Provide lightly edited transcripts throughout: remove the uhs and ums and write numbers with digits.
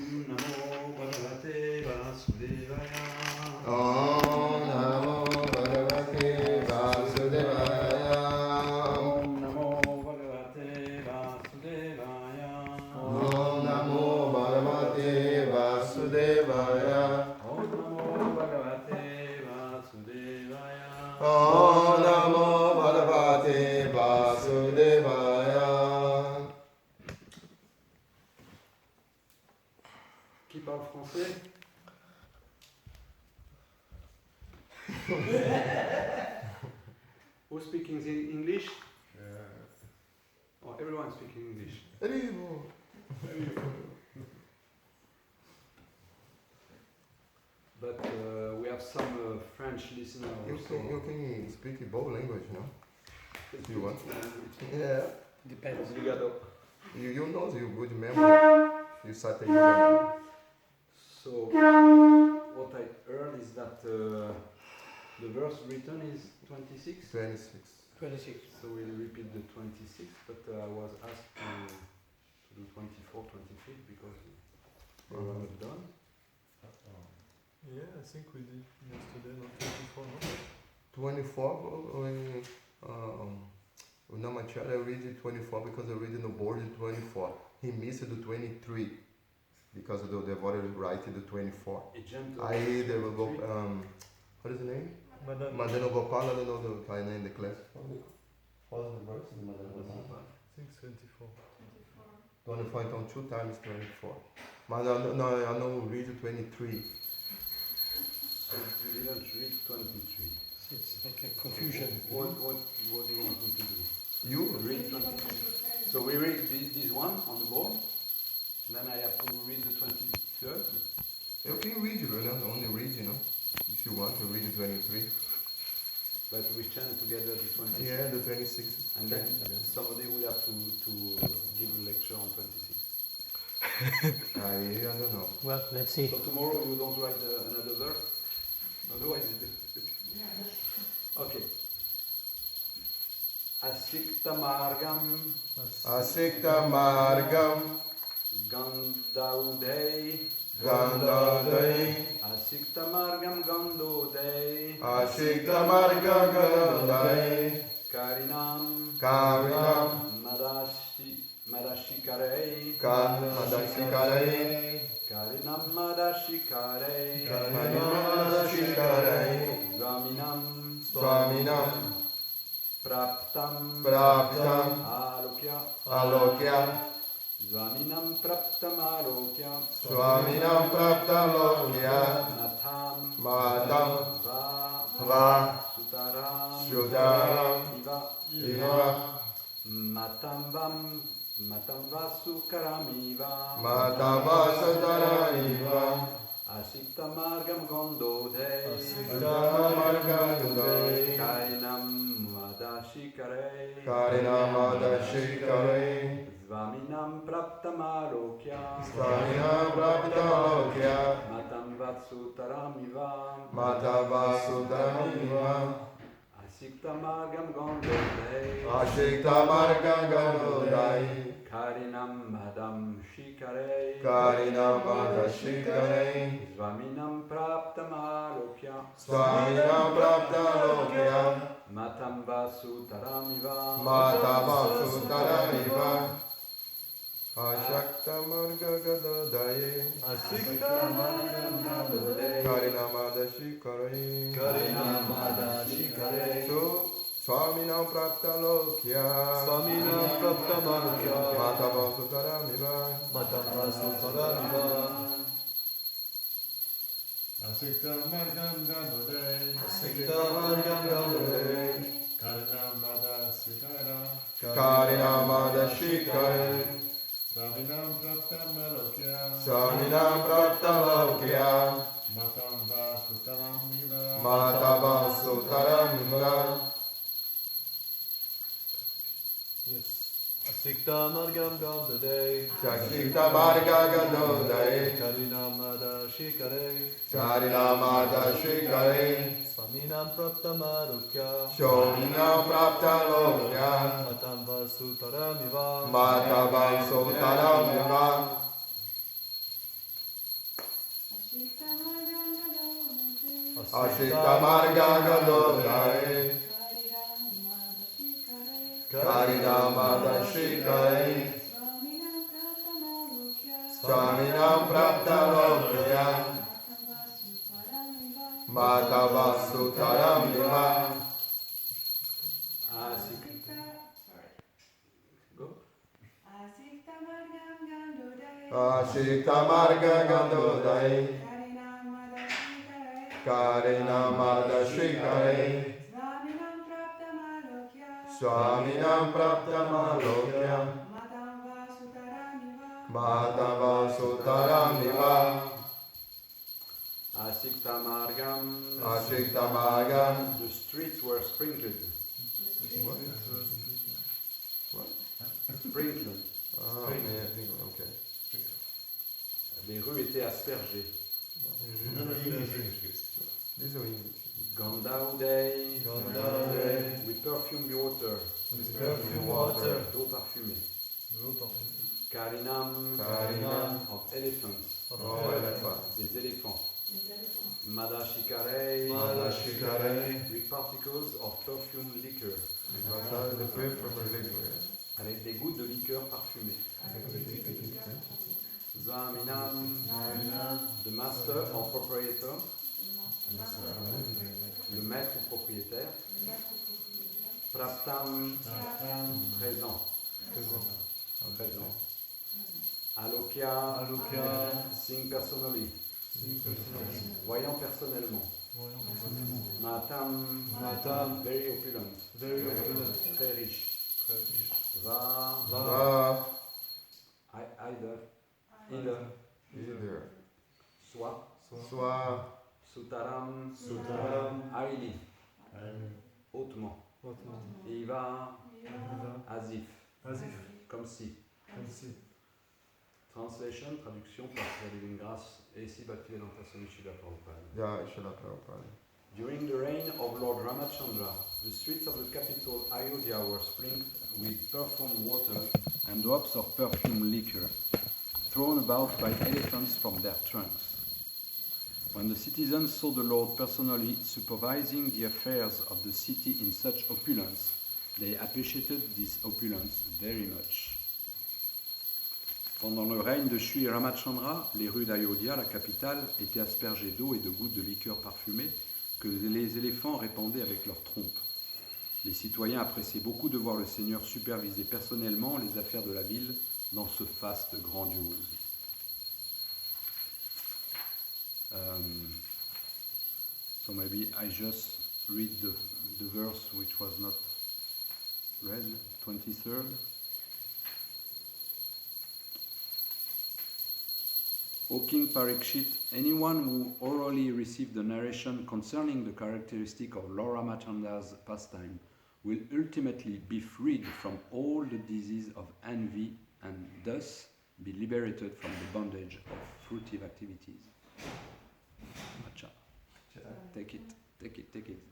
Namo Bhagavate Vasudevaya. Om Namo Bhagavate Vasudevaya. Om Namo Bhagavate Vasudevaya. Om Namo Bhagavate Vasudevaya. Om Namo Bhagavate Vasudevaya. Om Namo Bhagavate Vasudevaya. Qui parle français? Who speaking English? Oh, everyone speaking English. But we have some French listeners also. You can speak both language, no? If you want. Yeah. Depends. Obrigado. You know you good memory. You start a yoga. So, what I heard is that the verse written is 26. 26. So we'll repeat the 26, but I was asked to do 24, 25 because we were not done. Yeah, I think we did yesterday, not 24, no? 24, when Namacharya read 24 because I read in the board 24. He missed the 23 because the devotee write the 24. It jumped I there will go, what is the name? Madana Gopal, I don't know the guy name in the class. What's the verse? Madana Gopal. I think 24. 24, então 2 times 24. Mas I don't read 23. So you didn't read 23. It's like a confusion. What do you want me to do? You? Read 23. So we read this one on the board. Then I have to read the 23rd. You can read, you know, only read, you know. If you want to read the 23. But we chant together the 26. Yeah, the 26. And then somebody will have to give a lecture on 26. I don't know. Well, let's see. So tomorrow you don't write another verse? Otherwise okay. Asikta Margam Asikta Margam Gandaudei Gandadai Asikta Margam Gandodei Asikta Margam Gandadai Karinam Karinam Madashikarei Madashikarei Karinam Madashikarei Karinam Madashikarei Swaminam Swaminam Praptam Praptam Alokya Swaminam Praptam Alokya Swaminam Praptam Alokya Natham Madam Va Va Sutaram Shudaram Iva Iva Matam Vasukaramiva Madama Sadaraiva Asikta Margam Gondodhe Asikta Margam Gondodhe Kainam Madashikare Karinam Madashikare Svaminam Praptamalokya Swaminam Praptalokya Matam Vatsutaramiva Madama Sadaraiva Asikta Margam Gondodhe Asikta Margam Gondodhe Karinam Madam Shikare Karinam Madashikare Svaminam Praptamalokya Swaminam Praptalokya Matam Vasutaramiva Madama Sadaraiva Ashakta Marga Gadadaye Asikta Margam Gandadai Karinam Madashikare Karinam Madashikare Swaminam Praptalokya Swaminam Praptamalokya Madama Sadaraiva Matam Sutaranva Asikta Margam Gandadai Asikta Margam Gandadai Karinam Madashikara Karinam Madashikare Swaminam Praptamalokya Swaminam Praptalokya Matam Vasutaram Niva Madama Sadaraiva Yes. Asikta Margam Gandadai Shakshita Marga Gadodai Karinam Madashikare Karinam Madashikare Swaminam Praptamalokya Shominam Praptalokya Matam Vasutaramiva Madama Sadaraiva Ashikta Marga Gadodai Karidammadashikare Swaminam Praptalokya Matavasutaram Niva Ashikta Marga Gadodai Karinammadashikare Swaminam Praptamalokya Matavasutaram Niva Ashikta Margam. The streets were sprinkled. What? Sprinkled. Ah, yeah, okay. Les rues étaient aspergées. No, English. This is English. Gandauday. With perfumed water. D'eau parfumée. Karinam. Of elephants. Des éléphants. Madashikare. With particles of perfumed liquor. Avec des gouttes de liqueur parfumée. Zaminam. The master or proprietor. Le maître ou propriétaire. Praptam. Présent. Alokya. Seeing personally. Voyant personnellement. Matam. Very opulent. Très riche. Va. Either. Soit. Sutaram. Highly. Hautement. Iva. Asif. Comme si. Translation, traduction par Sri Grâce et ici Bhaktivedanta Swami Srila Prabhupada. Yeah, Srila Prabhupada. During the reign of Lord Ramachandra, the streets of the capital Ayodhya were sprinkled with perfumed water and drops of perfumed liquor, thrown about by elephants from their trunks. When the citizens saw the Lord personally supervising the affairs of the city in such opulence, they appreciated this opulence very much. Pendant le règne de Sri Ramachandra, les rues d'Ayodhya, la capitale, étaient aspergées d'eau et de gouttes de liqueur parfumée que les éléphants répandaient avec leurs trompes. Les citoyens appréciaient beaucoup de voir le Seigneur superviser personnellement les affaires de la ville dans ce faste grandiose. So maybe I just read the verse which was not read, 23rd. O King Parikshit, anyone who orally received the narration concerning the characteristic of Lord Ramachandra's pastime will ultimately be freed from all the disease of envy and thus be liberated from the bondage of fruitive activities. Acha. Take it,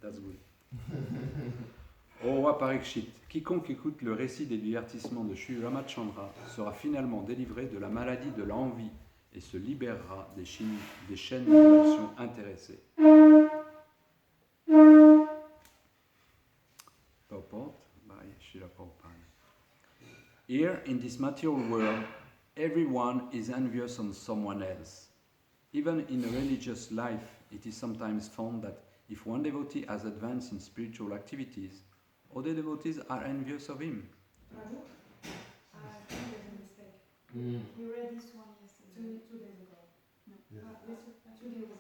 that's good. Ô roi Parikshit, quiconque écoute le récit des divertissements de Sri Ramachandra sera finalement délivré de la maladie de l'envie et se libérera des chaînes d'émotions intéressées. Purport by Srila Prabhupada. Here in this material world, everyone is envious on someone else. Even in a religious life, it is sometimes found that if one devotee has advanced in spiritual activities, other devotees are envious of him. I think there's a mistake. You read this one yesterday. 2 days ago. No. Yeah. 2 days ago.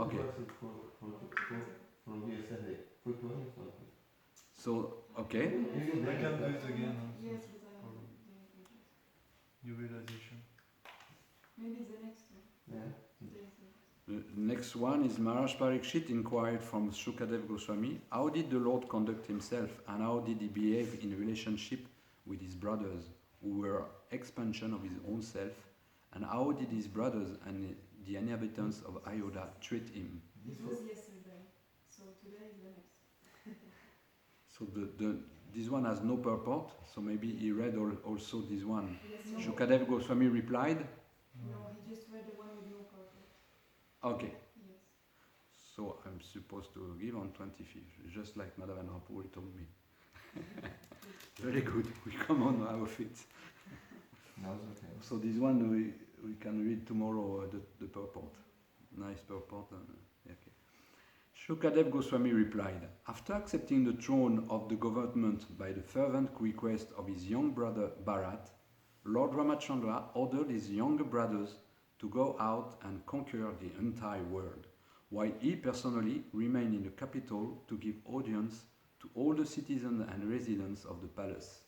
Okay. From yesterday. So, okay. I can do it again. Yes, but New realization. maybe the next one. Yeah. The next one is Maharaj Parikshit inquired from Shukadev Goswami, how did the Lord conduct himself and how did he behave in relationship with his brothers, who were expansion of his own self, and how did his brothers and the inhabitants of Ayodhya treat him? This was yesterday, so today is the next. So this one has no purport, so maybe he read also this one. Yes, no. Shukadev Goswami replied, No, he just read the one with no purpose. Okay. Yes. So I'm supposed to give on 25th, just like Madame Rapoul told me. Very good. We come on our feet. No, it's okay. So this one we can read tomorrow, the purport. Nice purport. Okay. Shukadev Goswami replied, after accepting the throne of the government by the fervent request of his young brother Bharat, Lord Ramachandra ordered his younger brothers to go out and conquer the entire world, while he personally remained in the capital to give audience to all the citizens and residents of the palace,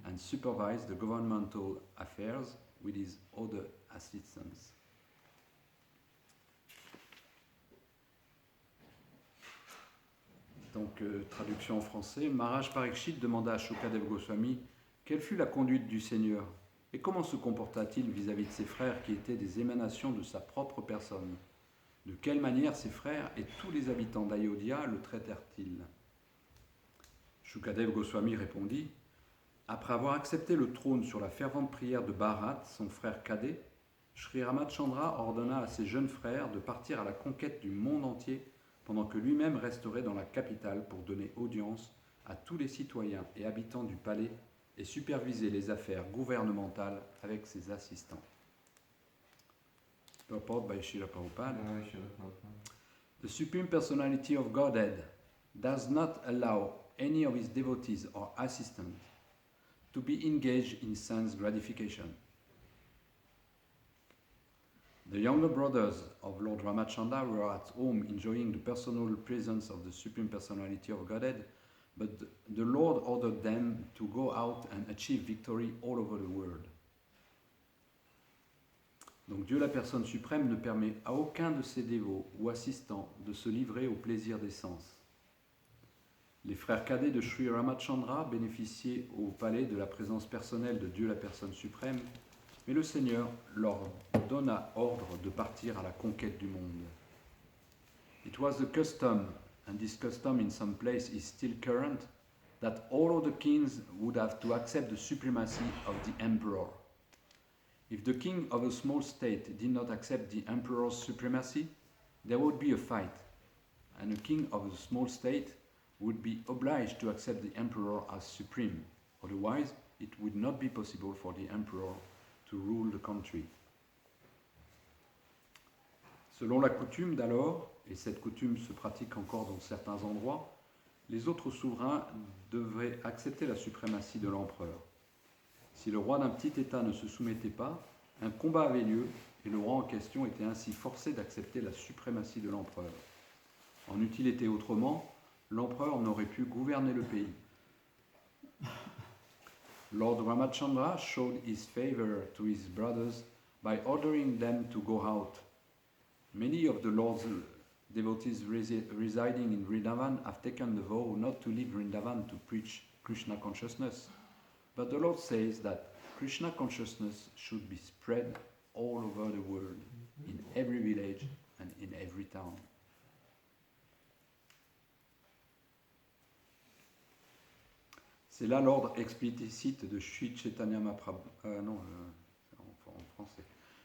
and supervise the governmental affairs with his other assistants. Donc, traduction en français, Maharaj Parikshit demanda à Shukadev Goswami quelle fut la conduite du Seigneur et comment se comporta-t-il vis-à-vis de ses frères qui étaient des émanations de sa propre personne. De quelle manière ses frères et tous les habitants d'Ayodhya le traitèrent-ils? Shukadev Goswami répondit, après avoir accepté le trône sur la fervente prière de Bharat, son frère cadet, Sri Ramachandra ordonna à ses jeunes frères de partir à la conquête du monde entier pendant que lui-même resterait dans la capitale pour donner audience à tous les citoyens et habitants du palais et superviser les affaires gouvernementales avec ses assistants. Purport by Srila Prabhupada. The Supreme Personality of Godhead does not allow any of his devotees or assistants to be engaged in sense gratification. The younger brothers of Lord Ramachandra were at home enjoying the personal presence of the Supreme Personality of Godhead, but the Lord ordered them to go out and achieve victory all over the world. Donc Dieu la personne suprême ne permet à aucun de ses dévots ou assistants de se livrer au plaisir des sens. Les frères cadets de Sri Ramachandra bénéficiaient au palais de la présence personnelle de Dieu la personne suprême, mais le Seigneur leur donna ordre de partir à la conquête du monde. It was the custom, and this custom in some place is still current, that all of the kings would have to accept the supremacy of the emperor. If the king of a small state did not accept the emperor's supremacy, there would be a fight, and a king of a small state would be obliged to accept the emperor as supreme. Otherwise, it would not be possible for the emperor to rule the country. Selon la coutume d'alors, et cette coutume se pratique encore dans certains endroits, les autres souverains devraient accepter la suprématie de l'empereur. Si le roi d'un petit État ne se soumettait pas, un combat avait lieu et le roi en question était ainsi forcé d'accepter la suprématie de l'empereur. En eût-il été autrement, l'empereur n'aurait pu gouverner le pays. Lord Ramachandra showed his favor to his brothers by ordering them to go out. Many of the Lord's devotees residing in Vrindavan have taken the vow not to leave Vrindavan to preach Krishna consciousness. But the Lord says that Krishna consciousness should be spread all over the world, in every village and in every town. C'est là l'ordre explicite de Sri Chaitanya Mahaprabhu. En français.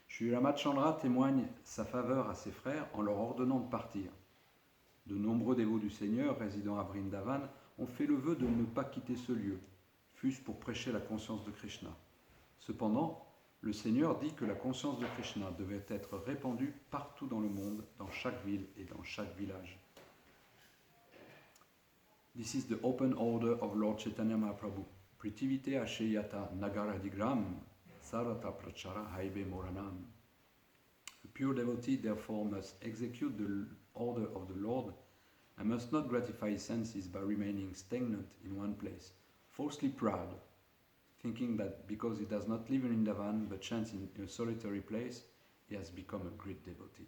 Sri Ramachandra témoigne sa faveur à ses frères en leur ordonnant de partir. De nombreux dévots du Seigneur résidant à Vrindavan ont fait le vœu de ne pas quitter ce lieu, fût-ce pour prêcher la conscience de Krishna. Cependant, le Seigneur dit que la conscience de Krishna devait être répandue partout dans le monde, dans chaque ville et dans chaque village. This is the open order of Lord Chaitanya Mahaprabhu. Pritivite asheyata nagaradigram sarata prachara haibe moranam. A pure devotee therefore must execute the order of the Lord and must not gratify his senses by remaining stagnant in one place, falsely proud, thinking that because he does not live in Vrindavan but chants in a solitary place, he has become a great devotee.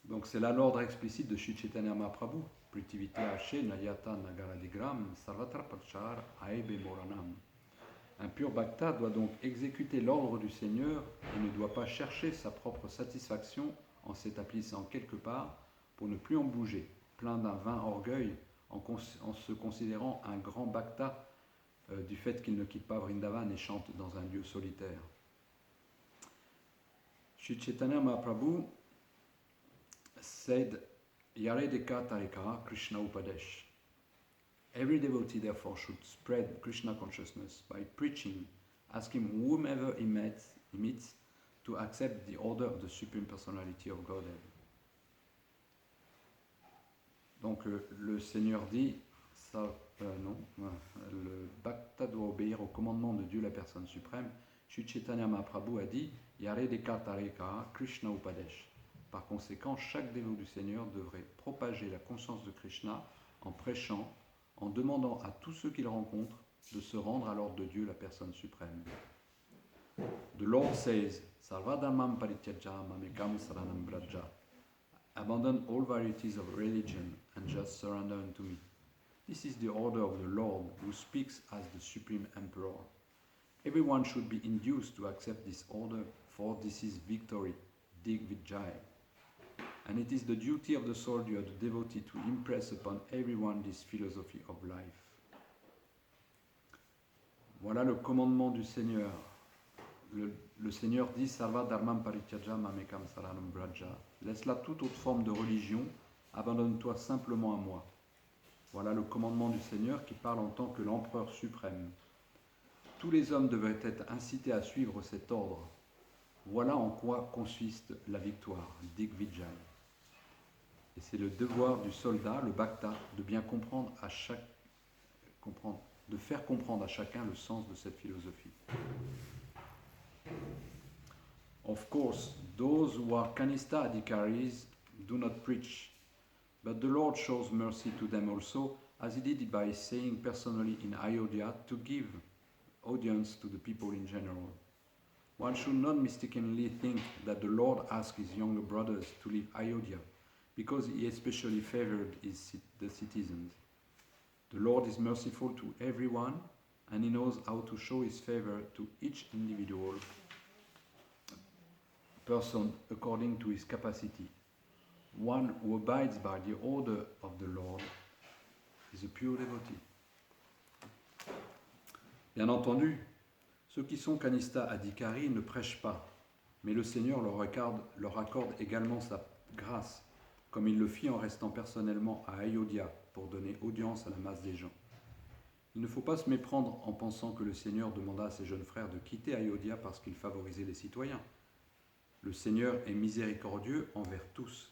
Donc c'est là l'ordre explicite de Sri Chaitanya Mahaprabhu. Pritivite ashe nayata nagaradigram sarvatra prachar aibe moranam. Un pur bhakta doit donc exécuter l'ordre du Seigneur et ne doit pas chercher sa propre satisfaction en s'établissant quelque part pour ne plus en bouger, plein d'un vain orgueil en se considérant un grand bhakta du fait qu'il ne quitte pas Vrindavan et chante dans un lieu solitaire. Sri Chaitanya Mahaprabhu said, Yare Deka Tarika Krishna Upadesh. Every devotee therefore should spread Krishna consciousness by preaching, asking whomever he meets to accept the order of the Supreme Personality of Godhead. Donc le Seigneur dit, le Bhakta doit obéir au commandement de Dieu la personne suprême. Sri Chaitanya Mahaprabhu a dit, Yare Deka Tarika Krishna Upadesh. Par conséquent, chaque dévot du Seigneur devrait propager la conscience de Krishna en prêchant, en demandant à tous ceux qu'il rencontre de se rendre à l'ordre de Dieu, la personne suprême. The Lord says, Sarvadhamam parityaja mamekam saranam braja. Abandon all varieties of religion and just surrender unto me. This is the order of the Lord who speaks as the Supreme Emperor. Everyone should be induced to accept this order, for this is victory, Digvijay. And it is the duty of the soldier, the devotee, to impress upon everyone this philosophy of life. Voilà le commandement du Seigneur. Le Seigneur dit Sarva Dharmam Parityaja Mamekam Saranam Braja. Laisse-la toute autre forme de religion, abandonne-toi simplement à moi. Voilà le commandement du Seigneur qui parle en tant que l'empereur suprême. Tous les hommes devraient être incités à suivre cet ordre. Voilà en quoi consiste la victoire, Digvijay. Et c'est le devoir du soldat, le bhakta, de bien comprendre de faire comprendre à chacun le sens de cette philosophie. Of course, those who are Kanistha Adhikaris do not preach, but the Lord shows mercy to them also, as he did by saying personally in Ayodhya to give audience to the people in general. One should not mistakenly think that the Lord asked his younger brothers to leave Ayodhya, because he especially favored the citizens. The Lord is merciful to everyone, and he knows how to show his favor to each individual person according to his capacity. One who abides by the order of the Lord is a pure devotee. Bien entendu, ceux qui sont Kanistha Adhikari ne prêchent pas, mais le Seigneur leur accorde également sa grâce, comme il le fit en restant personnellement à Ayodhya pour donner audience à la masse des gens. Il ne faut pas se méprendre en pensant que le Seigneur demanda à ses jeunes frères de quitter Ayodhya parce qu'il favorisait les citoyens. Le Seigneur est miséricordieux envers tous,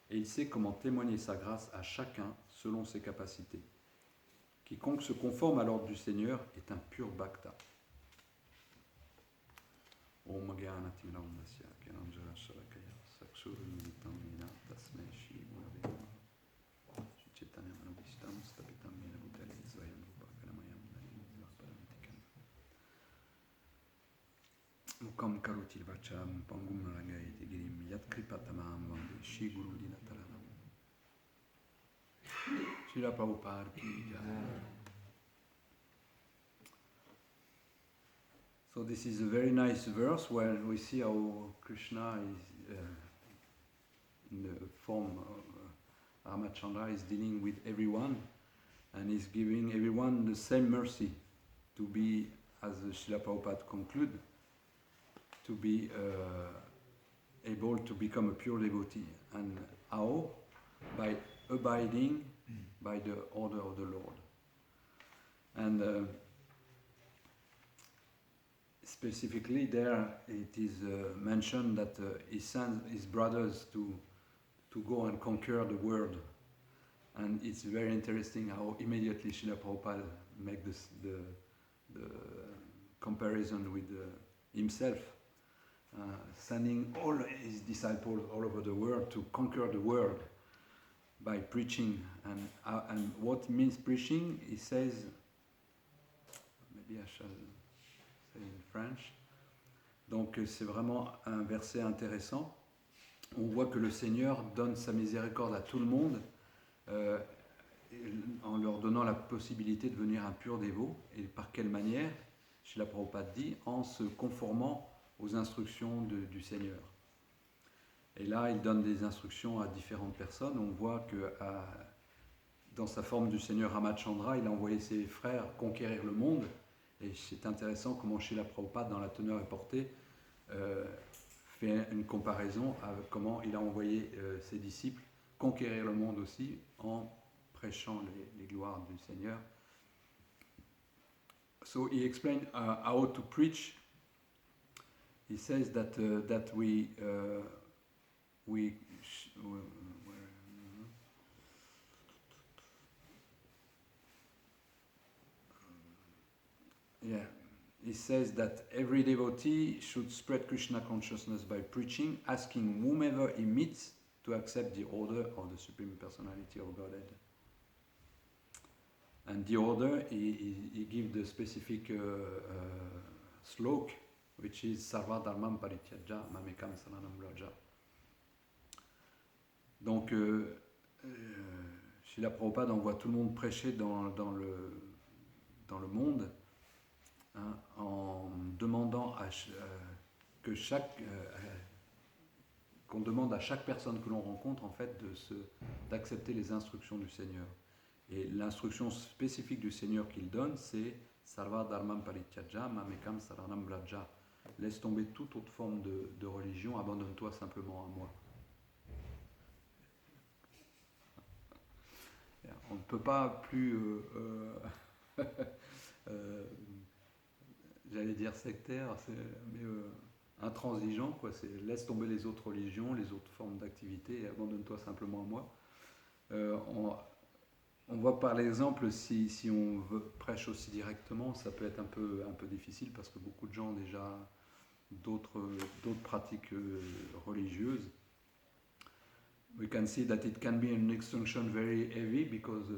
et il sait comment témoigner sa grâce à chacun selon ses capacités. Quiconque se conforme à l'ordre du Seigneur est un pur bhakta. Om Gyanati Ramnasya Gyananjana Shalakaya Sakshurumilitam Mina Tasmai Shri Gurave Namaha Shri Chaitanya Manobhishtam Stapitam Mena Bhutale Svayam Rupa Kanamayam Narim Paramitikan Mukam Karutil Vacham Pangum Rangayati Girim Yat Kripatamam Vande Shri Guru Dinataranam Srila Prabhupada Ki Jai. So this is a very nice verse where we see how Krishna is in the form of Ramachandra is dealing with everyone and is giving everyone the same mercy to be, as Srila Prabhupada conclude, to be able to become a pure devotee. And how? By abiding by the order of the Lord. And specifically there it is mentioned that he sends his brothers to go and conquer the world. And it's very interesting how immediately Srila Prabhupada make the comparison with himself, sending all his disciples all over the world to conquer the world by preaching. And what means preaching, he says, maybe I shall say in French. Donc c'est vraiment un verset intéressant. On voit que le Seigneur donne sa miséricorde à tout le monde en leur donnant la possibilité de devenir un pur dévot. Et par quelle manière? Srila Prabhupada dit, en se conformant aux instructions du Seigneur. Et là, il donne des instructions à différentes personnes. On voit que dans sa forme du Seigneur Ramachandra, il a envoyé ses frères conquérir le monde. Et c'est intéressant comment Srila Prabhupada, dans la teneur et portée, fait une comparaison avec comment il a envoyé ses disciples conquérir le monde aussi en prêchant les gloires du Seigneur. So he explained how to preach. He says that he says that every devotee should spread Krishna consciousness by preaching, asking whomever he meets to accept the order of the Supreme Personality of Godhead. And the order, he gives the specific slok, which is Sarva Dharmam Parityaja Mamekam Saranam Vraja. Donc, Srila Prabhupada envoie tout le monde prêcher dans le monde, hein, en demandant qu'on demande à chaque personne que l'on rencontre en fait d'accepter les instructions du Seigneur. Et l'instruction spécifique du Seigneur qu'il donne, c'est Sarva Dharmam Parityaja Mamekam Saranam Vraja. Laisse tomber toute autre forme de religion, abandonne-toi simplement à moi. On ne peut pas plus, j'allais dire sectaire, mais intransigeant, quoi. C'est laisse tomber les autres religions, les autres formes d'activité et abandonne-toi simplement à moi. On voit par l'exemple, si on prêche aussi directement, ça peut être un peu difficile parce que beaucoup de gens ont déjà d'autres pratiques religieuses. We can see that it can be an instruction very heavy because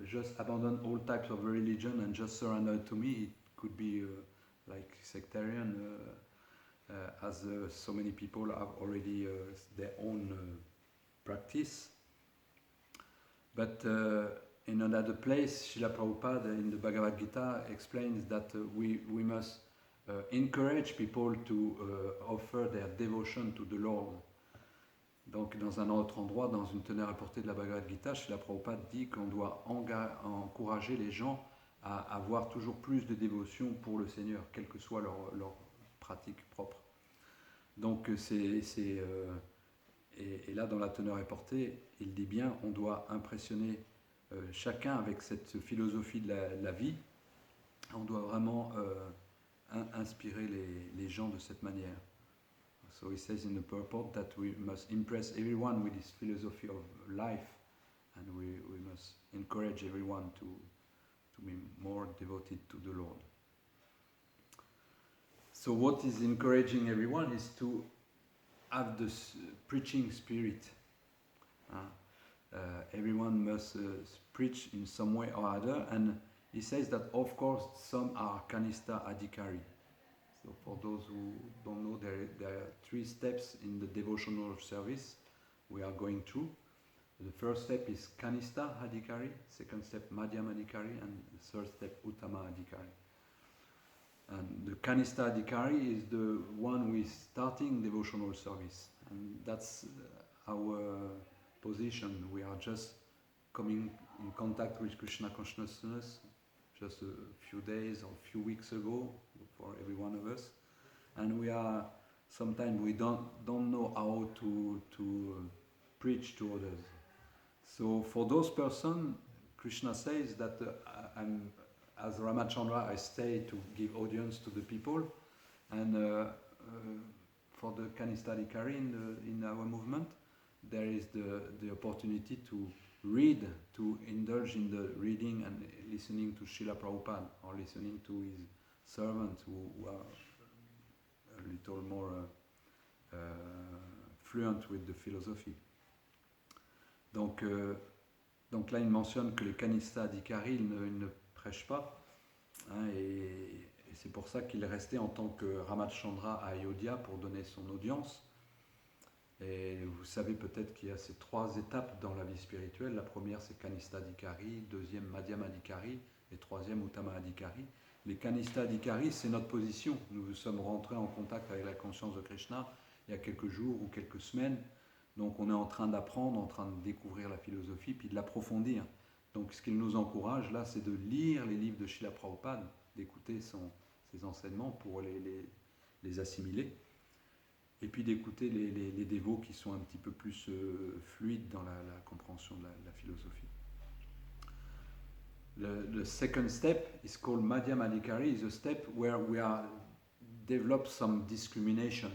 just abandon all types of religion and just surrender to me. It could be like sectarian, as so many people have already their own practice. But in another place, Srila Prabhupada in the Bhagavad Gita explains that we must encourage people to offer their devotion to the Lord. Donc, dans un autre endroit, dans une teneur apportée de la Bhagavad Gita, Srila Prabhupada dit qu'on doit encourager les gens à avoir toujours plus de dévotion pour le Seigneur, quelle que soit leur pratique propre. Donc, et là, dans la teneur apportée, il dit bien, on doit impressionner chacun avec cette philosophie de la vie. On doit vraiment inspirer les gens de cette manière. So he says in the purport that we must impress everyone with this philosophy of life, and we must encourage everyone to be more devoted to the Lord. So what is encouraging everyone is to have the preaching spirit. Everyone must preach in some way or other, and he says that of course some are Kanistha Adhikari. So for those who don't know, there are 3 steps in the devotional service we are going through. The first step is Kanistha Adhikari, second step Madhyama Adhikari, and the third step Uttama Adhikari. And the Kanistha Adhikari is the one who is starting devotional service, and that's our position. We are just coming in contact with Krishna consciousness just a few days or few weeks ago for every one of us, and sometimes we don't know how to preach to others. So for those persons, Krishna says that as Ramachandra, I stay to give audience to the people, and for the Kanistha Adhikari in our movement, there is the opportunity to read, to indulge in the reading and listening to Srila Prabhupada, or listening to his servants who are a little more fluent with the philosophy. Donc là, il mentionne que les Kanistha Adhikari, ils ne prêchent pas, hein, et c'est pour ça qu'il est resté en tant que Ramachandra à Ayodhya pour donner son audience. Et vous savez peut-être qu'il y a ces 3 étapes dans la vie spirituelle. La première, c'est Kanistha Adhikari, deuxième, Madhyama Adhikari, et troisième, Uttama Adhikari. Les Kanistha Adhikari, c'est notre position. Nous sommes rentrés en contact avec la conscience de Krishna il y a quelques jours ou quelques semaines. Donc on est en train d'apprendre, en train de découvrir la philosophie, puis de l'approfondir. Donc ce qu'il nous encourage là, c'est de lire les livres de Srila Prabhupada, d'écouter ses enseignements pour les assimiler. et puis d'écouter les dévots qui sont un petit peu plus fluides dans la compréhension de la philosophie. The second step is called Madhyamadikari, is a step where we are develop some discrimination.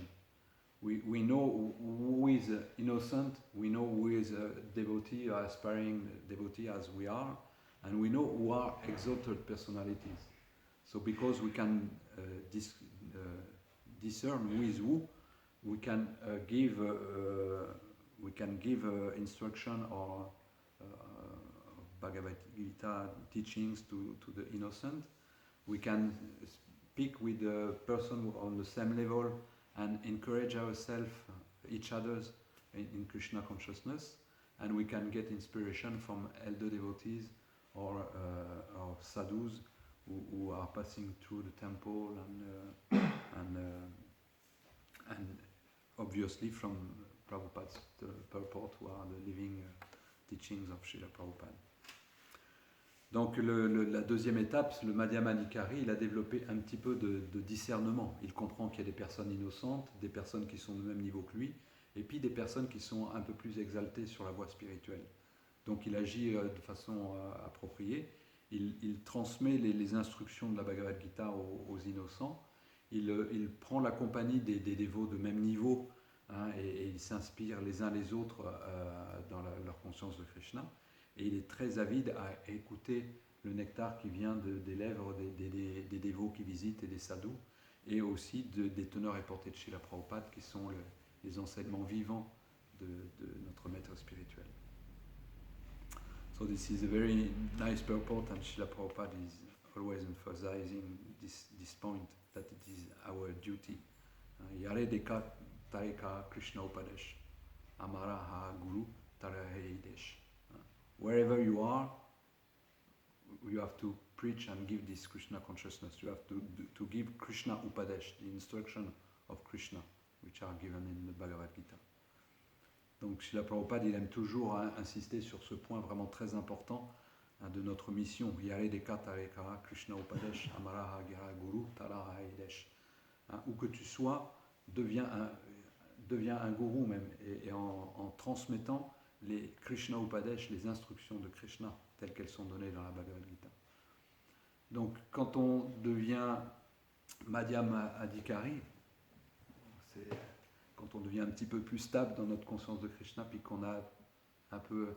We know who is innocent, we know who is a devotee or aspiring devotee as we are, and we know who are exalted personalities. So because we can discern who is who, we can give instruction or Bhagavad Gita teachings to the innocent. We can speak with the person on the same level and encourage ourselves, each other's in Krishna consciousness, and we can get inspiration from elder devotees or sadhus who are passing through the temple and obviously from Prabhupada's purport, who are the living teachings of Srila Prabhupada. Donc la deuxième étape, le Madhyamadikari, il a développé un petit peu de discernement. Il comprend qu'il y a des personnes innocentes, des personnes qui sont du même niveau que lui, et puis des personnes qui sont un peu plus exaltées sur la voie spirituelle. Donc il agit de façon appropriée, il transmet les instructions de la Bhagavad Gita aux innocents, il prend la compagnie des dévots de même niveau, hein, et il s'inspire les uns les autres dans leur conscience de Krishna. Et il est très avide à écouter le nectar qui vient des lèvres des dévots qui visitent et des sadhus, et aussi des teneurs et portées de Srila Prabhupada, qui sont les enseignements vivants de notre maître spirituel. So this is a very nice purport, and Srila Prabhupada is always emphasizing this point, that it is our duty. Yare deka tareka Krishna Upadesh, Amara ha Guru Tarahedesh. Wherever you are, you have to preach and give this Krishna consciousness. You have to give Krishna Upadesh, the instruction of Krishna, which are given in the Bhagavad Gita. Donc Srila Prabhupada, il aime toujours insister sur ce point vraiment très important, hein, de notre mission. Yare deka tarekara Krishna Upadesh, Amaraha Gira Guru Taraha Edesh. Où que tu sois, deviens un gourou même, et en transmettant les Krishna Upadesh, les instructions de Krishna, telles qu'elles sont données dans la Bhagavad Gita. Donc, quand on devient Madhyamadikari, c'est quand on devient un petit peu plus stable dans notre conscience de Krishna, puis qu'on a un peu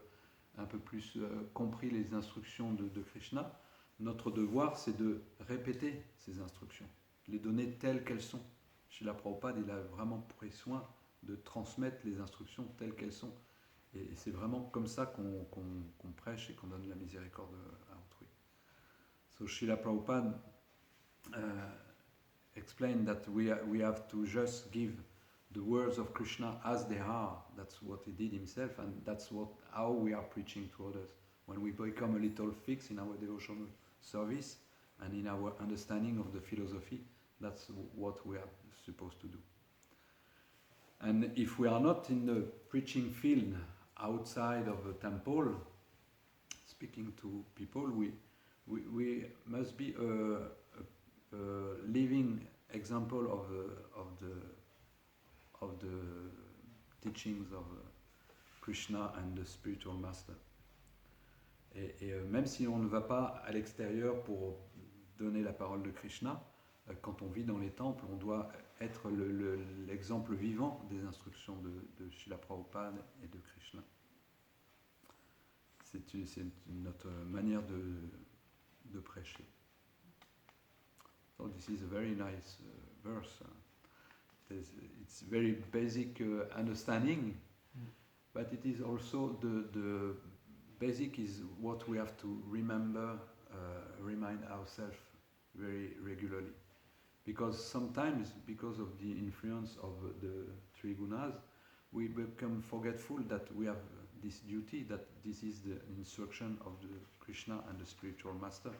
plus compris les instructions de Krishna, notre devoir, c'est de répéter ces instructions, les donner telles qu'elles sont. Srila Prabhupada, il a vraiment pris soin de transmettre les instructions telles qu'elles sont. Et c'est vraiment comme ça qu'on prêche et qu'on donne la miséricorde à autrui. So Srila Prabhupada explained that we have to just give the words of Krishna as they are. That's what he did himself, and that's how we are preaching to others. When we become a little fixed in our devotional service and in our understanding of the philosophy, that's what we are supposed to do. And if we are not in the preaching field outside of a temple, speaking to people, we must be a living example of the teachings of Krishna and the spiritual master. Et même si on ne va pas à l'extérieur pour donner la parole de Krishna, quand on vit dans les temples, on doit être l'exemple vivant des instructions de Srila Prabhupada et de Krishna. C'est notre manière de prêcher. So this is a very nice verse. It's very basic understanding, but it is also the basic is what we have to remember, remind ourselves very regularly. Because sometimes, because of the influence of the three gunas, we become forgetful that we have this duty, that this is the instruction of the Krishna and the spiritual master.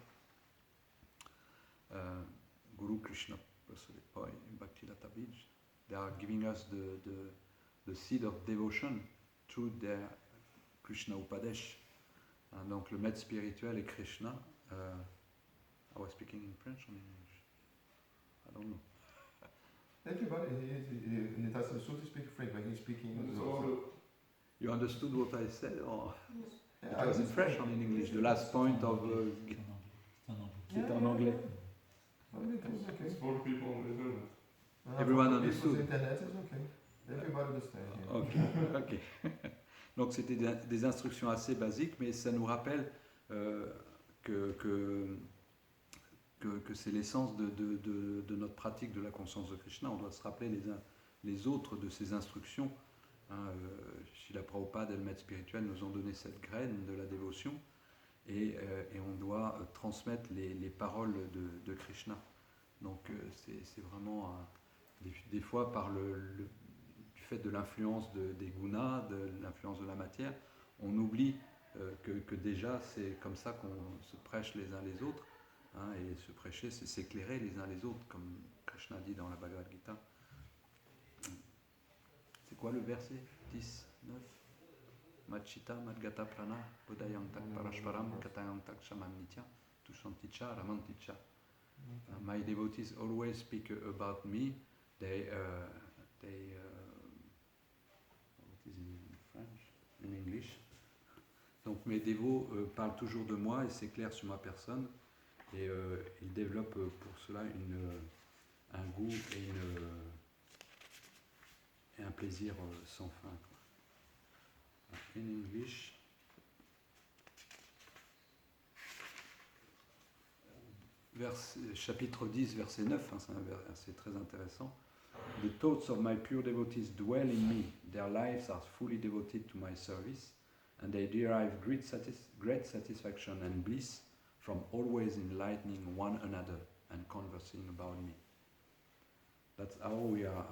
Guru Krishna, Bhaktilata Bij, they are giving us the seed of devotion through their Krishna Upadesh. Donc le maître spirituel est Krishna. I was speaking in French or in English? I don't know. Everybody, in the Tassel Sut, he speaks French, but he's speaking It's also. all You understood what I said, or Yes. it was in French or in English? The last point of c'est en anglais. Okay. it's for people on the internet. Everyone For understood. people's internet is okay. Everybody understands. Yeah. Ok, ok. Donc c'était des instructions assez basiques, mais ça nous rappelle que c'est l'essence de notre pratique de la conscience de Krishna. On doit se rappeler les uns les autres de ces instructions. Srila Prabhupada et le maître spirituel nous ont donné cette graine de la dévotion et on doit transmettre les paroles de Krishna. Donc c'est vraiment des fois par du fait de l'influence des gunas, de l'influence de la matière, on oublie que déjà c'est comme ça qu'on se prêche les uns les autres. Et se prêcher, c'est s'éclairer les uns les autres, comme Krishna dit dans la Bhagavad Gita. C'est quoi le verset 10, 9 Machita, Madgata Prana, Bodayantak Parashparam, Katayantak Shamanitya, Tushanticha, Ramanticha. My devotees always speak about me. They what is in French? In English. Donc mes dévots parlent toujours de moi et s'éclairent sur ma personne. Et ils développent pour cela un goût et un plaisir sans fin. In English, chapitre 10, verset 9, c'est un verset très intéressant. The thoughts of my pure devotees dwell in me. Their lives are fully devoted to my service, and they derive great satisfaction and bliss from always enlightening one another and conversing about me. That's how we are.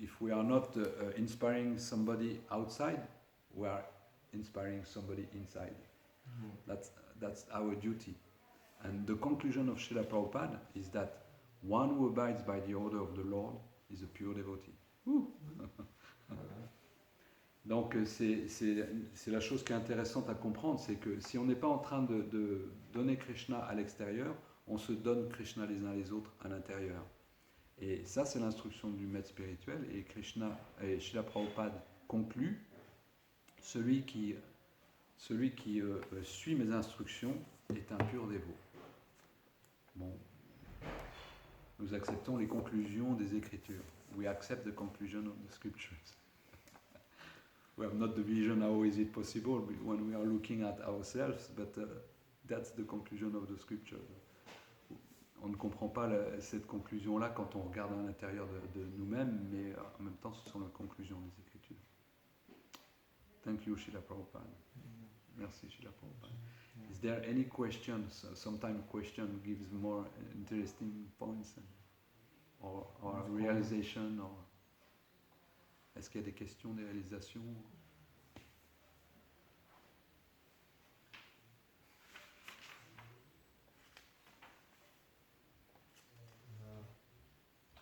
If we are not inspiring somebody outside, we are inspiring somebody inside. That's our duty. And the conclusion of Srila Prabhupada is that one who abides by the order of the Lord is a pure devotee. Donc c'est la chose qui est intéressante à comprendre, c'est que si on n'est pas en train de donner Krishna à l'extérieur, on se donne Krishna les uns les autres à l'intérieur. Et ça c'est l'instruction du maître spirituel, et Krishna et Srila Prabhupada conclut, celui qui suit mes instructions est un pur dévot. Bon, nous acceptons les conclusions des Écritures. We accept the conclusion of the Scriptures. We have not the vision how is it possible when we are looking at ourselves, but that's the conclusion of the Scripture. On ne comprend pas cette conclusion-là quand on regarde à l'intérieur de nous-mêmes, mais en même temps ce sont les conclusions des Écritures. Thank you, Srila Prabhupada. Merci, Srila Prabhupada. Is there any questions? Sometimes question gives more interesting points or realization. Or est-ce qu'il y a des questions, des réalisations?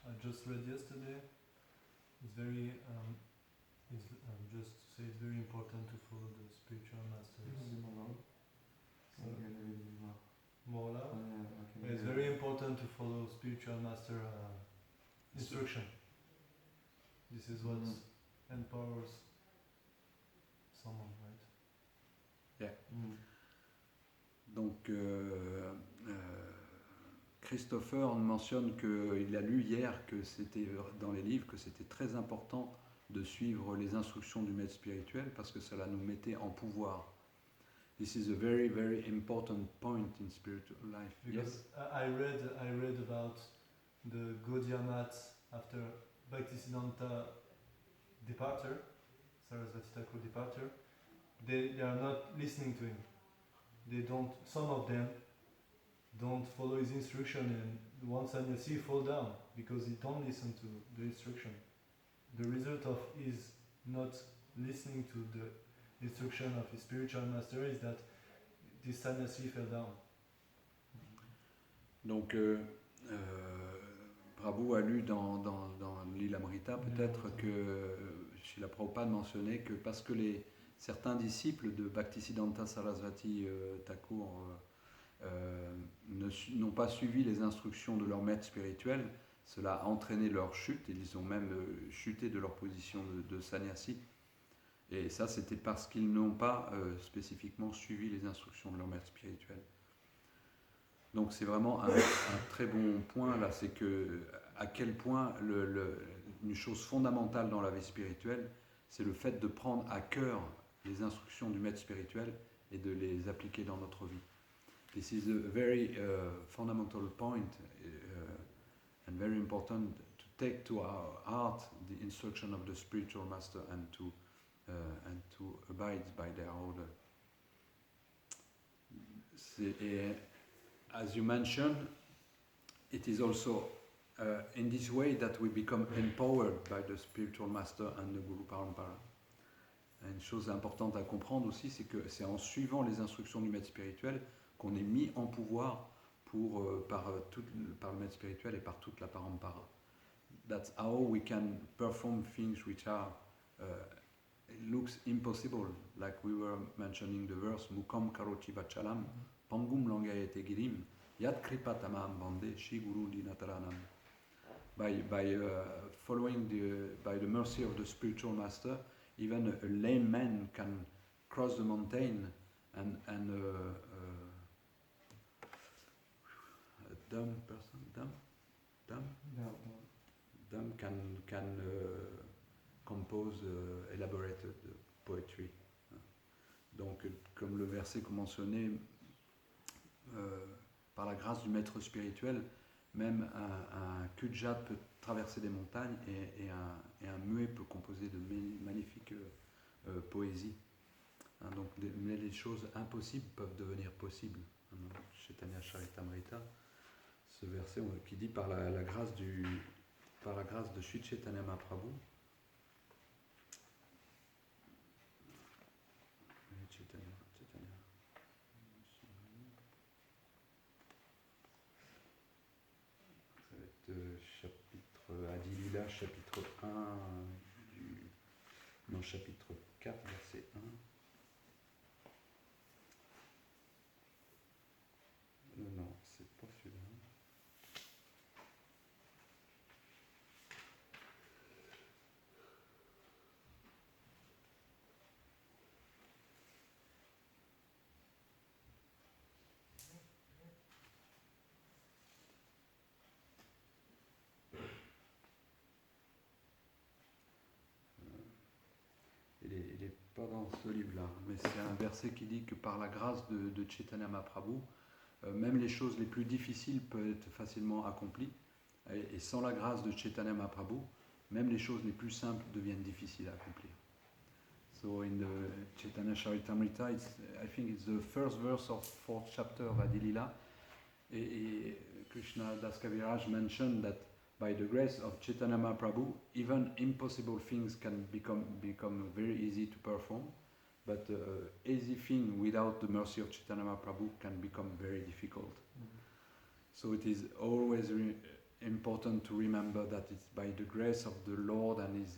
I just read yesterday. It's very just to say it's very important to follow the spiritual masters. Mola. It's very important to follow spiritual master instruction. This is what empowers someone, right? Yeah. Donc Christopher mentionne qu'il a lu hier que c'était dans les livres que c'était très important de suivre les instructions du maître spirituel parce que cela nous mettait en pouvoir. This is a very, very important point in spiritual life. Because Yes? I read about the Gaudiya Maths after Bhaktisiddhanta departure, Sarasvati Thakur departure. They are not listening to him. They don't. Some of them don't follow his instruction, and one sannyasi fall down because he don't listen to the instruction. The result of his not listening to the instruction of his spiritual master is that this sannyasi fell down. Donc Prabhu a lu dans l'Ilamrita peut-être que Srila Prabhupada mentionnait que parce que certains disciples de Bhaktisiddhanta Sarasvati Thakur n'ont pas suivi les instructions de leur maître spirituel, cela a entraîné leur chute, et ils ont même chuté de leur position de sannyasi. Et ça, c'était parce qu'ils n'ont pas spécifiquement suivi les instructions de leur maître spirituel. Donc c'est vraiment un très bon point là, c'est que à quel point une chose fondamentale dans la vie spirituelle, c'est le fait de prendre à cœur les instructions du maître spirituel et de les appliquer dans notre vie. This is a very fundamental point and very important to take to our heart the instruction of the spiritual master and to abide by their order. As you mentioned, it is also in this way that we become empowered by the spiritual master and the Guru Parampara. Une chose importante à comprendre aussi, c'est que c'est en suivant les instructions du maître spirituel qu'on est mis en pouvoir par le maître spirituel et par toute la Parampara. That's how we can perform things which are it looks impossible, like we were mentioning the verse Mukam Karoti Vachalam Pangum Langayate Girim Yat Kripatamam Bande Shi Guru Dinataranam. By following by the mercy of the spiritual master, even a lame man can cross the mountain, and a dumb person, dumb can compose elaborated poetry. Donc, comme le verset que mentionnait, par la grâce du maître spirituel, même un cul-de-jatte peut traverser des montagnes et un muet peut composer de magnifiques poésies. Donc les choses impossibles peuvent devenir possibles. Chaitanya Charitamrita, ce verset qui dit par la grâce de Sri Chaitanya Mahaprabhu, chapitre Adilila, chapitre 1 chapitre 4, verset 1. Non, c'est pas celui-là. Il n'est pas dans ce livre-là, mais c'est un verset qui dit que par la grâce de Chaitanya Mahaprabhu, même les choses les plus difficiles peuvent être facilement accomplies, et sans la grâce de Chaitanya Mahaprabhu, même les choses les plus simples deviennent difficiles à accomplir. So in the Chaitanya Charitamrita, I think it's the first verse of 4th chapter of Adilila, Krishna Das Kaviraj mentioned that by the grace of Chaitanya Mahaprabhu, even impossible things can become very easy to perform, but easy thing without the mercy of Chaitanya Mahaprabhu can become very difficult. Mm-hmm. So it is always important to remember that it's by the grace of the Lord and his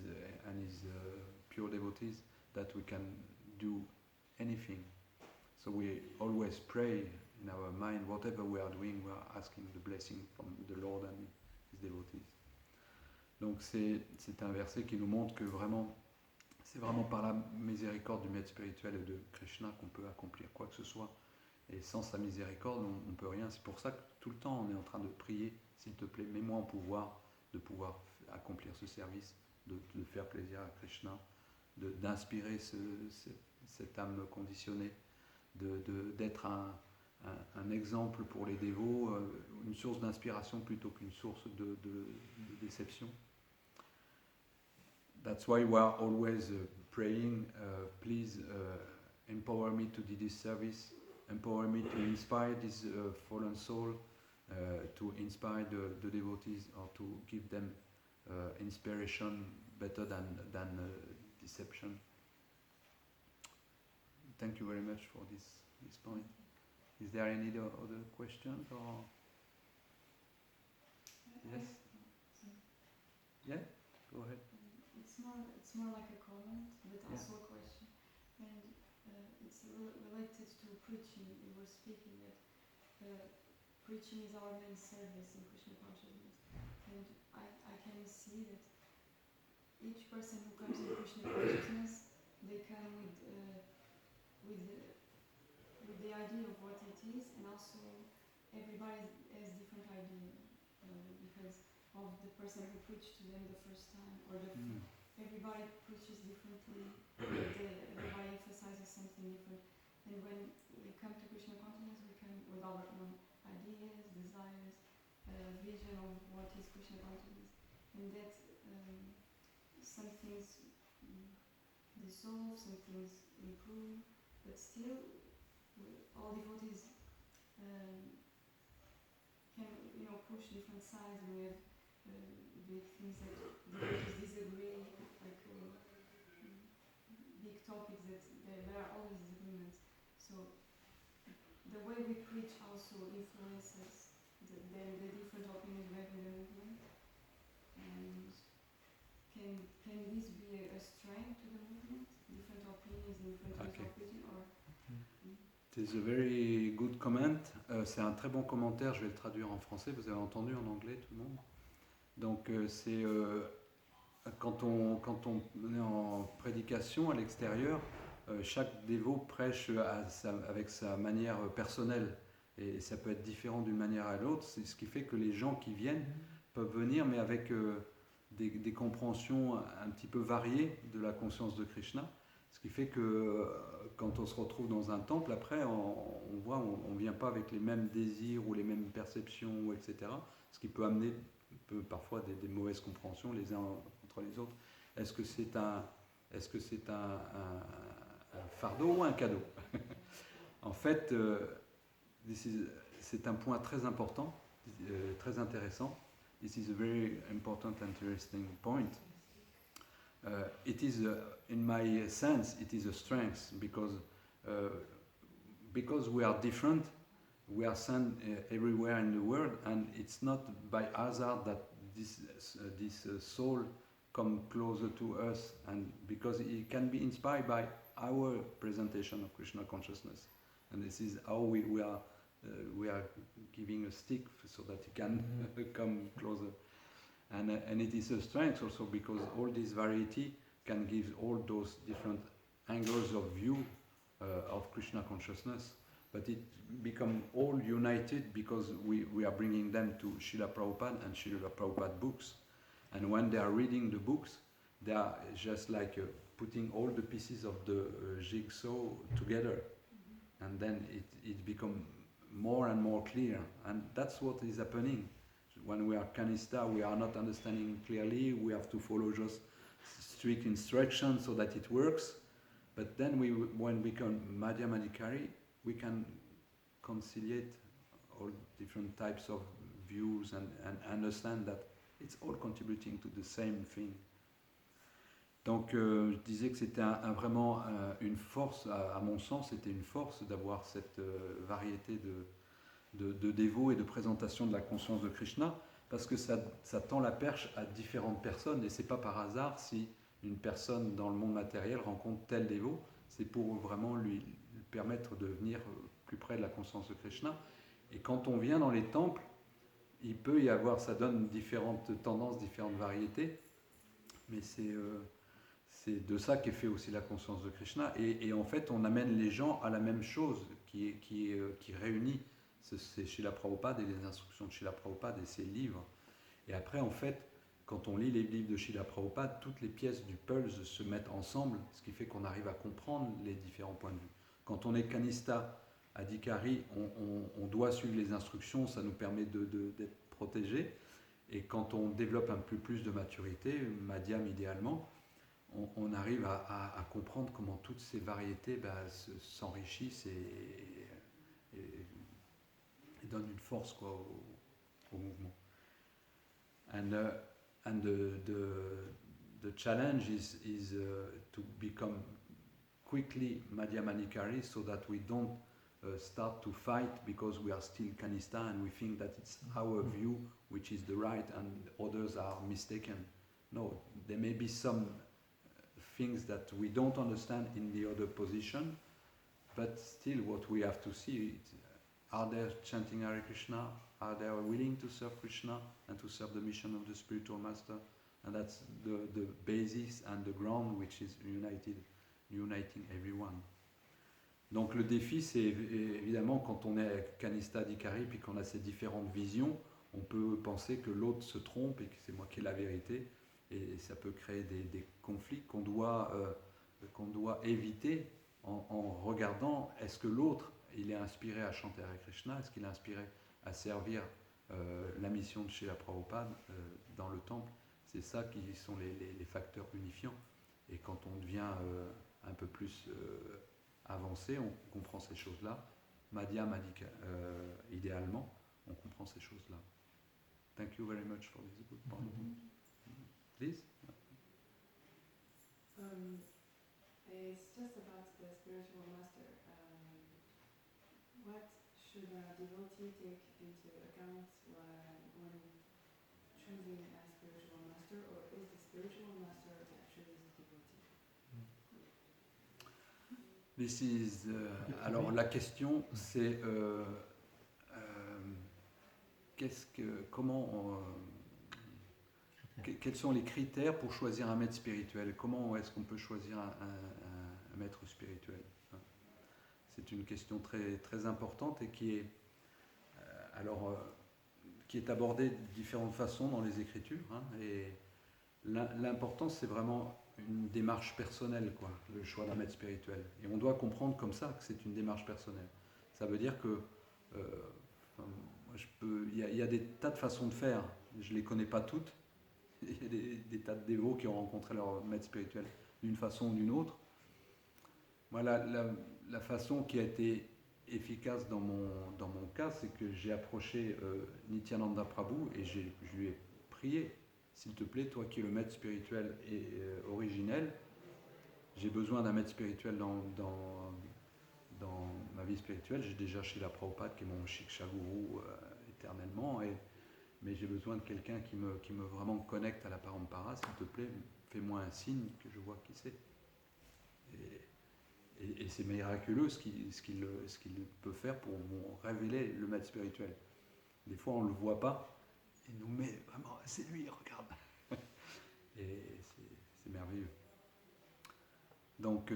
pure devotees that we can do anything. So we always pray in our mind, whatever we are doing, we are asking the blessing from the Lord and his devotees. Donc c'est un verset qui nous montre que c'est vraiment par la miséricorde du maître spirituel et de Krishna qu'on peut accomplir quoi que ce soit. Et sans sa miséricorde, on ne peut rien. C'est pour ça que tout le temps on est en train de prier, s'il te plaît, mets-moi en pouvoir de pouvoir accomplir ce service, de faire plaisir à Krishna, d'inspirer cette âme conditionnée, d'être un exemple pour les dévots, une source d'inspiration plutôt qu'une source de déception. That's why we are always praying, please empower me to do this service, empower me to inspire this fallen soul, to inspire the devotees, or to give them inspiration better than deception. Thank you very much for this point. Is there any other questions or? Yes. Yeah. Go ahead. It's more like a comment, but also a question, and it's related to preaching. You were speaking that preaching is our main service in Krishna consciousness, and I can see that each person who comes in Krishna consciousness, they come with the idea of what it is, and also everybody has different idea because of the person who preached to them the first time, or everybody preaches differently. Everybody emphasizes something different, and when we come to Krishna consciousness, we come with our own ideas, desires, vision of what is Krishna consciousness, and that some things dissolve, some things improve, but still all devotees can push different sides, and we have big things that devotees disagree, like big topics that there are always disagreements. So the way we preach also influences the different opinions we have in the movement. And can this be a strength to the movement? Different opinions, different ways of preaching, or? It's a very good comment. C'est un très bon commentaire. Je vais le traduire en français. Vous avez entendu en anglais, tout le monde. Donc c'est quand on est en prédication à l'extérieur, chaque dévot prêche avec sa manière personnelle, et ça peut être différent d'une manière à l'autre. C'est ce qui fait que les gens qui viennent peuvent venir, mais avec des compréhensions un petit peu variées de la conscience de Krishna. Ce qui fait que quand on se retrouve dans un temple, après, on voit, on ne vient pas avec les mêmes désirs ou les mêmes perceptions, etc. Ce qui peut amener parfois des mauvaises compréhensions les uns entre les autres. Est-ce que c'est un fardeau ou un cadeau? En fait, c'est un point très important, très intéressant. This is a very important and interesting point. It is, in my sense, it is a strength because we are different. We are sent everywhere in the world, and it's not by hazard that this soul come closer to us, and because it can be inspired by our presentation of Krishna consciousness, and this is how we are giving a stick so that it can come closer. And it is a strength also because all this variety can give all those different angles of view of Krishna consciousness, but it become all united because we are bringing them to Srila Prabhupada and Srila Prabhupada books. And when they are reading the books, they are just like putting all the pieces of the jigsaw together, and then it becomes more and more clear. And that's what is happening. When we are Kanista, we are not understanding clearly, we have to follow just strict instructions so that it works. But then when we become Madhyamadikari, we can conciliate all different types of views and understand that it's all contributing to the same thing. Donc je disais que c'était vraiment une force, à mon sens, c'était une force d'avoir cette variété de dévots et de présentation de la conscience de Krishna, parce que ça tend la perche à différentes personnes, et c'est pas par hasard si une personne dans le monde matériel rencontre tel dévot, c'est pour vraiment lui permettre de venir plus près de la conscience de Krishna. Et quand on vient dans les temples, il peut y avoir, ça donne différentes tendances, différentes variétés, mais c'est de ça qu'est fait aussi la conscience de Krishna, et en fait on amène les gens à la même chose qui réunit c'est Srila Prabhupada et les instructions de Srila Prabhupada et ses livres. Et après, en fait, quand on lit les livres de Srila Prabhupada, toutes les pièces du puzzle se mettent ensemble, ce qui fait qu'on arrive à comprendre les différents points de vue. Quand on est Kanista, Adhikari, on doit suivre les instructions, ça nous permet d'être protégés. Et quand on développe un peu plus de maturité, Madhyam idéalement, on arrive à comprendre comment toutes ces variétés s'enrichissent et donne une force quoi, au mouvement. And the challenge is to become quickly Madhyamadikari so that we don't start to fight because we are still Kanista and we think that it's our view which is the right and others are mistaken. No, there may be some things that we don't understand in the other position, but still what we have to see is are they chanting Hare Krishna? Are they willing to serve Krishna and to serve the mission of the spiritual master? And that's the basis and the ground which is uniting everyone. Donc le défi, c'est évidemment quand on est Kanista Dikari puis qu'on a ces différentes visions, on peut penser que l'autre se trompe et que c'est moi qui ai la vérité, et ça peut créer des conflits qu'on doit éviter en regardant est-ce que l'autre il est inspiré à chanter Hare Krishna, est-ce qu'il est inspiré à servir la mission de Srila Prabhupada dans le temple. C'est ça qui sont les facteurs unifiants, et quand on devient un peu plus avancé, on comprend ces choses-là. Madhyam idéalement, on comprend ces choses-là. Thank you very much for this good point. Please? It's just about the spiritual master. What should a devotee take into account when choosing a spiritual master, or is the spiritual master actually the devotee? This is, alors la question c'est quels sont les critères pour choisir un maître spirituel? Comment est-ce qu'on peut choisir un maître spirituel? C'est une question très, très importante et qui est abordée de différentes façons dans les Écritures. Et l'important, c'est vraiment une démarche personnelle, le choix d'un maître spirituel. Et on doit comprendre comme ça que c'est une démarche personnelle. Ça veut dire que il y a des tas de façons de faire. Je ne les connais pas toutes. Il y a des tas de dévots qui ont rencontré leur maître spirituel d'une façon ou d'une autre. Moi, la façon qui a été efficace dans mon cas, c'est que j'ai approché Nityananda Prabhu et je lui ai prié, s'il te plaît, toi qui es le maître spirituel et originel, j'ai besoin d'un maître spirituel dans ma vie spirituelle. J'ai déjà Srila Prabhupada qui est mon Shiksha Guru éternellement, mais j'ai besoin de quelqu'un qui me vraiment connecte à la Parampara. S'il te plaît, fais-moi un signe que je vois qui c'est. Et c'est miraculeux ce qu'il peut faire pour nous révéler le maître spirituel. Des fois, on ne le voit pas, il nous met vraiment, c'est lui, regarde. Et c'est merveilleux. Donc,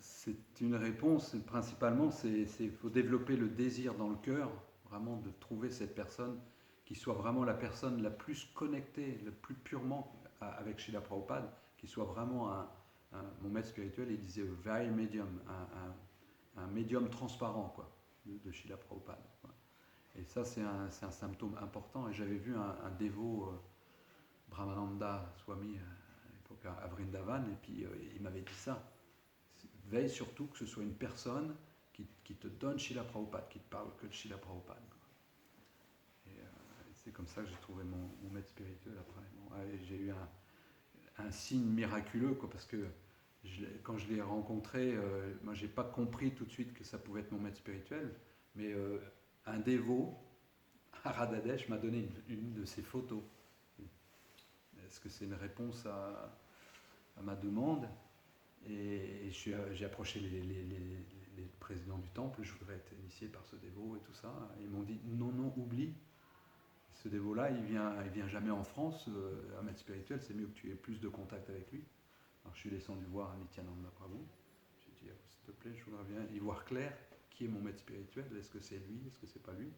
c'est une réponse, principalement, il faut développer le désir dans le cœur, vraiment de trouver cette personne qui soit vraiment la personne la plus connectée, le plus purement avec Srila Prabhupada, qui soit vraiment mon maître spirituel, il disait very medium, un médium transparent de Srila Prabhupada. Et ça, c'est un symptôme important. Et j'avais vu un dévot, Brahmananda Swami, à l'époque à Vrindavan, et puis il m'avait dit ça. Veille surtout que ce soit une personne qui te donne Srila Prabhupada, qui te parle que de Srila Prabhupada. Et c'est comme ça que j'ai trouvé mon maître spirituel après. J'ai eu un signe miraculeux, parce que quand je l'ai rencontré, moi j'ai pas compris tout de suite que ça pouvait être mon maître spirituel, mais un dévot à Radhadesh m'a donné une de ses photos. Est-ce que c'est une réponse à ma demande? Et j'ai approché les présidents du temple, je voudrais être initié par ce dévot et tout ça. Et ils m'ont dit non, oublie. Ce dévot-là, il vient jamais en France. Un maître spirituel, c'est mieux que tu aies plus de contact avec lui. Alors je suis descendu voir Nityananda Prabhu. J'ai dit, s'il te plaît, je voudrais bien y voir clair qui est mon maître spirituel. Est-ce que c'est lui? Est-ce que c'est pas lui?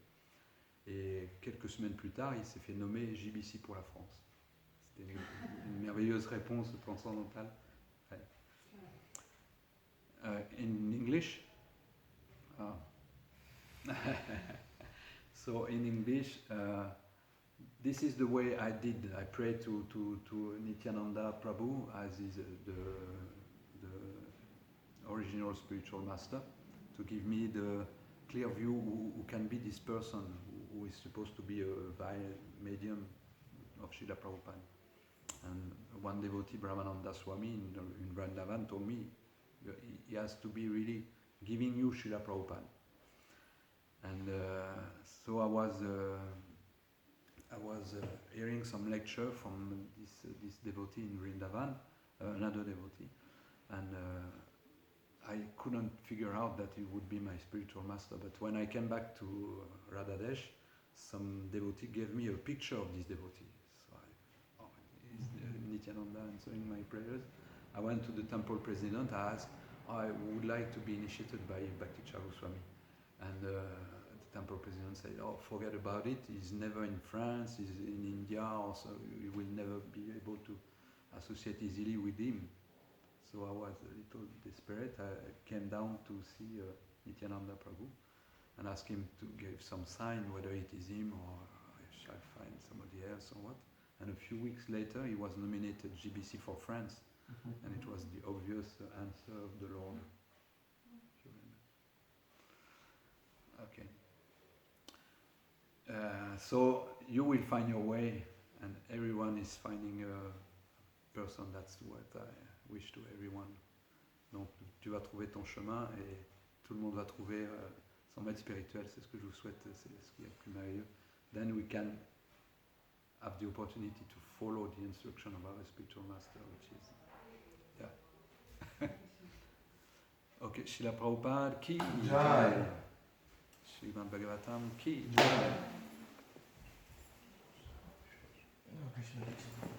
Et quelques semaines plus tard, il s'est fait nommer JBC pour la France. C'était une merveilleuse réponse transcendantale. Ouais. In English? So in English, this is the way I did. I prayed to Nityananda Prabhu, as is the original spiritual master, to give me the clear view who can be this person who is supposed to be a medium of Srila Prabhupada. And one devotee, Brahmananda Swami in Vrindavan, told me he has to be really giving you Srila Prabhupada. And so I was hearing some lecture from this devotee in Vrindavan, another devotee, and I couldn't figure out that he would be my spiritual master. But when I came back to Radhadesh, some devotee gave me a picture of this devotee. So is Nityananda answering my prayers? I went to the temple president. I asked, I would like to be initiated by Bhakti Charuswami. And the temple president said, oh, forget about it. He's never in France, he's in India, also you will never be able to associate easily with him. So I was a little desperate. I came down to see Nityananda Prabhu and asked him to give some sign whether it is him or I shall find somebody else or what. And a few weeks later he was nominated GBC for France, and it was the obvious answer of the Lord. Okay. So you will find your way, and everyone is finding a person. That's what I wish to everyone. Donc tu vas trouver ton chemin et tout le monde va trouver son maître spirituel. C'est ce que je vous souhaite, c'est ce qui est le plus merveilleux. Then we can have the opportunity to follow the instruction of our spiritual master, which is, yeah. Okay, Srila Prabhupada ki jai. Srimad Bhagavatam ki jai. Krishna.